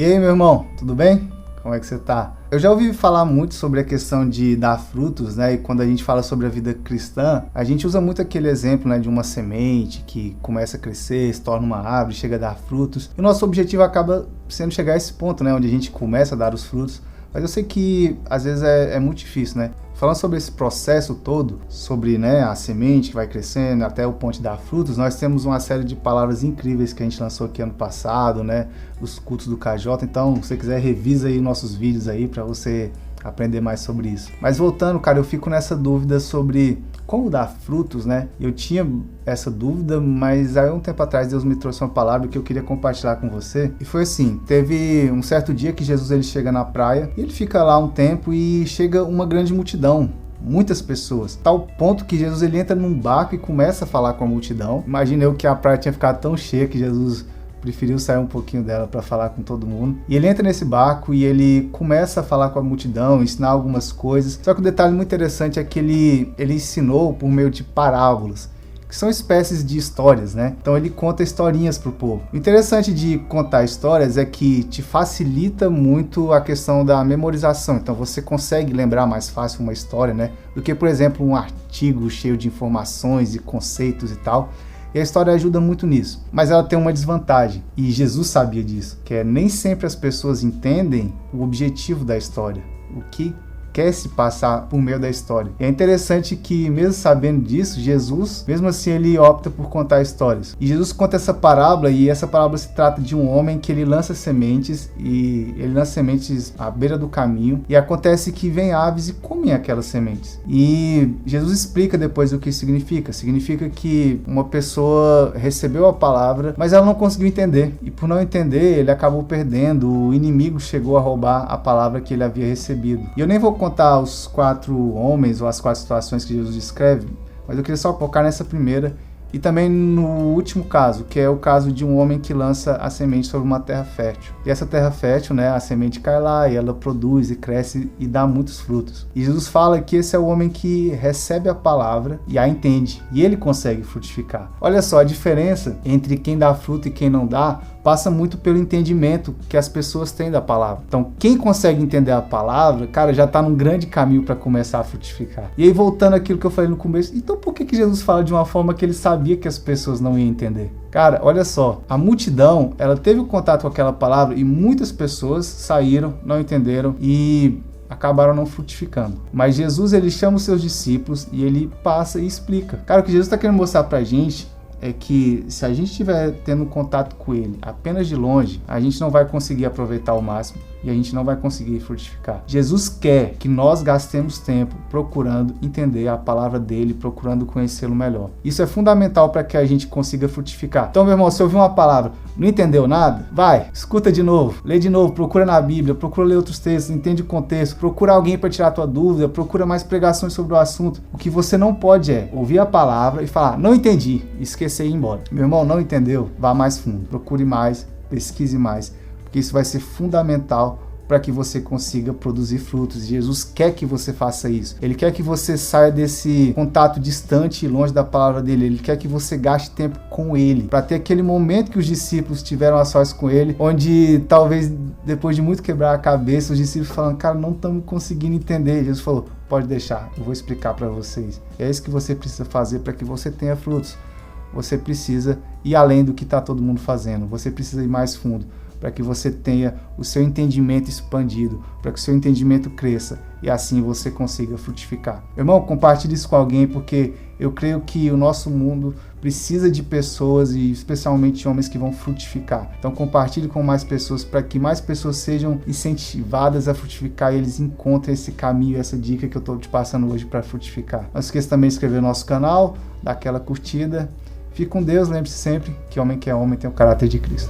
E aí, meu irmão, tudo bem? Como é que você tá? Eu já ouvi falar muito sobre a questão de dar frutos, né? E quando a gente fala sobre a vida cristã, a gente usa muito aquele exemplo, né, de uma semente que começa a crescer, se torna uma árvore, chega a dar frutos. E o nosso objetivo acaba sendo chegar a esse ponto, né, onde a gente começa a dar os frutos. Mas eu sei que às vezes é muito difícil, né? Falando sobre esse processo todo, sobre, né, a semente que vai crescendo até o ponto de dar frutos, nós temos uma série de palavras incríveis que a gente lançou aqui ano passado, né? Os cultos do KJ. Então, se você quiser, revisa aí nossos vídeos aí para você aprender mais sobre isso. Mas voltando, cara, eu fico nessa dúvida sobre como dar frutos, né? Eu tinha essa dúvida, mas há um tempo atrás Deus me trouxe uma palavra que eu queria compartilhar com você. E foi assim, teve um certo dia que Jesus ele chega na praia, e ele fica lá um tempo e chega uma grande multidão. Muitas pessoas, tal ponto que Jesus ele entra num barco e começa a falar com a multidão. Imagina eu que a praia tinha ficado tão cheia que Jesus preferiu sair um pouquinho dela para falar com todo mundo. E ele entra nesse barco e ele começa a falar com a multidão, ensinar algumas coisas. Só que o detalhe muito interessante é que ele ensinou por meio de parábolas, que são espécies de histórias, né? Então ele conta historinhas pro povo. O interessante de contar histórias é que te facilita muito a questão da memorização. Então você consegue lembrar mais fácil uma história, né? Do que, por exemplo, um artigo cheio de informações e conceitos e tal. E a história ajuda muito nisso. Mas ela tem uma desvantagem. E Jesus sabia disso. Que é nem sempre as pessoas entendem o objetivo da história. O que quer se passar por meio da história. E é interessante que, mesmo sabendo disso, Jesus, mesmo assim, ele opta por contar histórias. E Jesus conta essa parábola, e essa parábola se trata de um homem que ele lança sementes, e ele lança sementes à beira do caminho, e acontece que vem aves e comem aquelas sementes. E Jesus explica depois o que significa. Significa que uma pessoa recebeu a palavra, mas ela não conseguiu entender. E por não entender, ele acabou perdendo. O inimigo chegou a roubar a palavra que ele havia recebido. E eu nem vou contar os 4 homens ou as 4 situações que Jesus descreve, mas eu queria só focar nessa primeira e também no último caso, que é o caso de um homem que lança a semente sobre uma terra fértil. E essa terra fértil, né, a semente cai lá e ela produz e cresce e dá muitos frutos. E Jesus fala que esse é o homem que recebe a palavra e a entende, e ele consegue frutificar. Olha só, a diferença entre quem dá fruto e quem não dá passa muito pelo entendimento que as pessoas têm da palavra. Então, quem consegue entender a palavra, cara, já está num grande caminho para começar a frutificar. E aí, voltando àquilo que eu falei no começo, então por que Jesus fala de uma forma que ele sabia que as pessoas não iam entender? Cara, olha só, a multidão, ela teve um contato com aquela palavra e muitas pessoas saíram, não entenderam e acabaram não frutificando. Mas Jesus, ele chama os seus discípulos e ele passa e explica. Cara, o que Jesus está querendo mostrar pra gente é que se a gente estiver tendo contato com ele apenas de longe, a gente não vai conseguir aproveitar ao máximo e a gente não vai conseguir frutificar. Jesus quer que nós gastemos tempo procurando entender a palavra dele, procurando conhecê-lo melhor. Isso é fundamental para que a gente consiga frutificar. Então, meu irmão, se ouviu uma palavra, não entendeu nada? Vai, escuta de novo, lê de novo, procura na Bíblia, procura ler outros textos, entende o contexto, procura alguém para tirar a tua dúvida, procura mais pregações sobre o assunto. O que você não pode é ouvir a palavra e falar, não entendi, esquecer e ir embora. Meu irmão, não entendeu? Vá mais fundo, procure mais, pesquise mais, porque isso vai ser fundamental para que você consiga produzir frutos. Jesus quer que você faça isso. Ele quer que você saia desse contato distante e longe da palavra dele. Ele quer que você gaste tempo com ele, para ter aquele momento que os discípulos tiveram a sós com ele, onde talvez depois de muito quebrar a cabeça, os discípulos falam, cara, não estamos conseguindo entender. Jesus falou, pode deixar, eu vou explicar para vocês. É isso que você precisa fazer para que você tenha frutos. Você precisa ir além do que está todo mundo fazendo. Você precisa ir mais fundo, para que você tenha o seu entendimento expandido, para que o seu entendimento cresça e assim você consiga frutificar. Irmão, compartilhe isso com alguém, porque eu creio que o nosso mundo precisa de pessoas e especialmente homens que vão frutificar. Então compartilhe com mais pessoas para que mais pessoas sejam incentivadas a frutificar e eles encontrem esse caminho, essa dica que eu estou te passando hoje para frutificar. Não esqueça também de se inscrever no nosso canal, dar aquela curtida. Fique com Deus, lembre-se sempre que homem que é homem tem o caráter de Cristo.